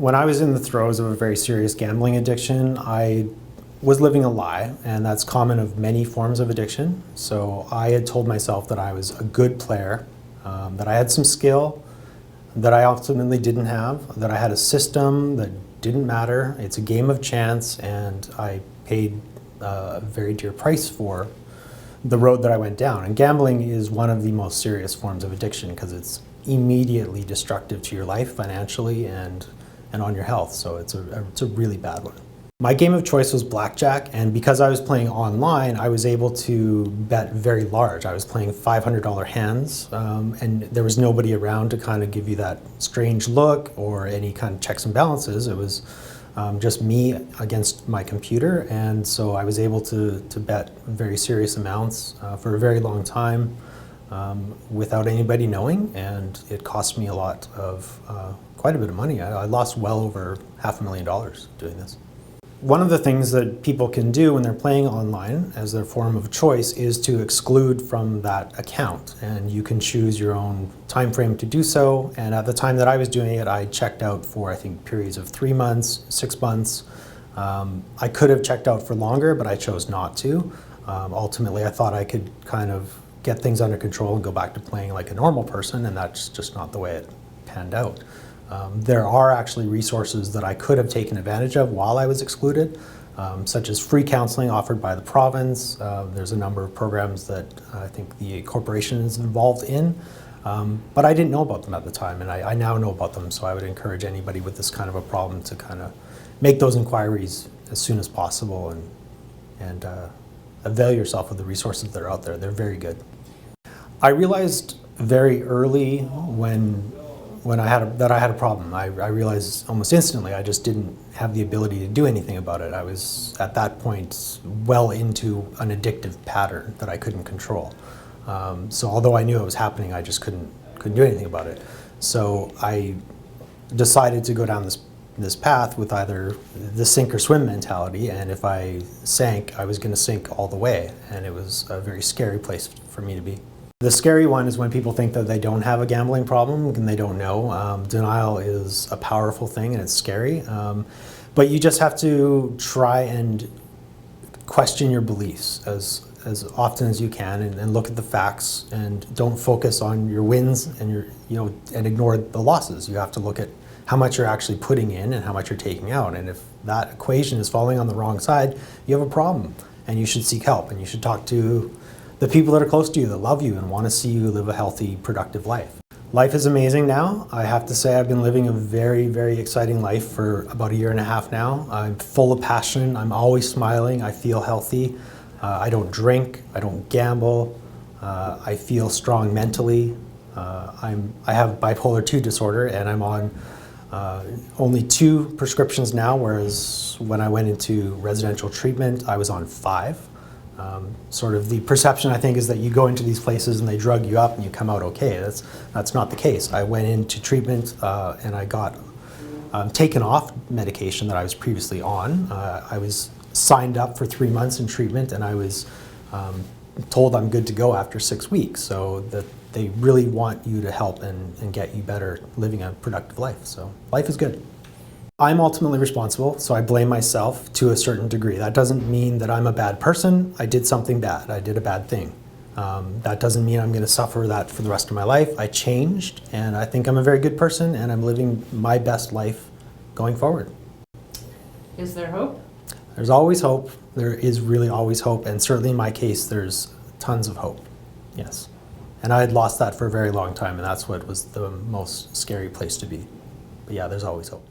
When I was in the throes of a very serious gambling addiction, I was living a lie, and that's common of many forms of addiction. So I had told myself that I was a good player, that I had some skill that I ultimately didn't have, that I had a system that didn't matter. It's a game of chance, and I paid a very dear price for the road that I went down. And gambling is one of the most serious forms of addiction because it's immediately destructive to your life financially and on your health. So it's a really bad one. My game of choice was blackjack, and because I was playing online, I was able to bet very large. I was playing $500 hands, and there was nobody around to kind of give you that strange look or any kind of checks and balances. It was just me against my computer, and so I was able to bet very serious amounts for a very long time without anybody knowing, and it cost me a lot of, quite a bit of money. I lost well over $500,000 doing this. One of the things that people can do when they're playing online as their form of choice is to exclude from that account, and you can choose your own time frame to do so. And at the time that I was doing it, I checked out for, I think, periods of 3 months, 6 months. I could have checked out for longer, but I chose not to. Ultimately, I thought I could kind of get things under control and go back to playing like a normal person, and that's just not the way it panned out. There are actually resources that I could have taken advantage of while I was excluded, such as free counseling offered by the province. There's a number of programs that I think the corporation is involved in, but I didn't know about them at the time, and I now know about them, so I would encourage anybody with this kind of a problem to kind of make those inquiries as soon as possible and avail yourself of the resources that are out there. They're very good. I realized very early when I had a problem. I realized almost instantly I just didn't have the ability to do anything about it. I was at that point well into an addictive pattern that I couldn't control. So although I knew it was happening, I just couldn't do anything about it. So I decided to go down this path with either the sink or swim mentality, and if I sank, I was going to sink all the way, and it was a very scary place for me to be. The scary one is when people think that they don't have a gambling problem and they don't know. Denial is a powerful thing and it's scary, but you just have to try and question your beliefs as often as you can and look at the facts and don't focus on your wins and and ignore the losses. You have to look at how much you're actually putting in and how much you're taking out, and if that equation is falling on the wrong side, you have a problem and you should seek help, and you should talk to the people that are close to you, that love you and want to see you live a healthy, productive life. Life is amazing now. I have to say I've been living a very, very exciting life for about 1.5 years now. I'm full of passion. I'm always smiling. I feel healthy. I don't drink. I don't gamble. I feel strong mentally. I have bipolar 2 disorder, and I'm on only 2 prescriptions now, whereas when I went into residential treatment, I was on 5. Sort of the perception, I think, is that you go into these places and they drug you up and you come out okay. That's not the case. I went into treatment and I got taken off medication that I was previously on. I was signed up for 3 months in treatment, and I was told I'm good to go after 6 weeks. So that they really want you to help and get you better living a productive life. So life is good. I'm ultimately responsible, so I blame myself to a certain degree. That doesn't mean that I'm a bad person. I did something bad. I did a bad thing. That doesn't mean I'm going to suffer that for the rest of my life. I changed, and I think I'm a very good person, and I'm living my best life going forward. Is there hope? There's always hope. There is really always hope, and certainly in my case, there's tons of hope. Yes. And I had lost that for a very long time, and that's what was the most scary place to be. But yeah, there's always hope.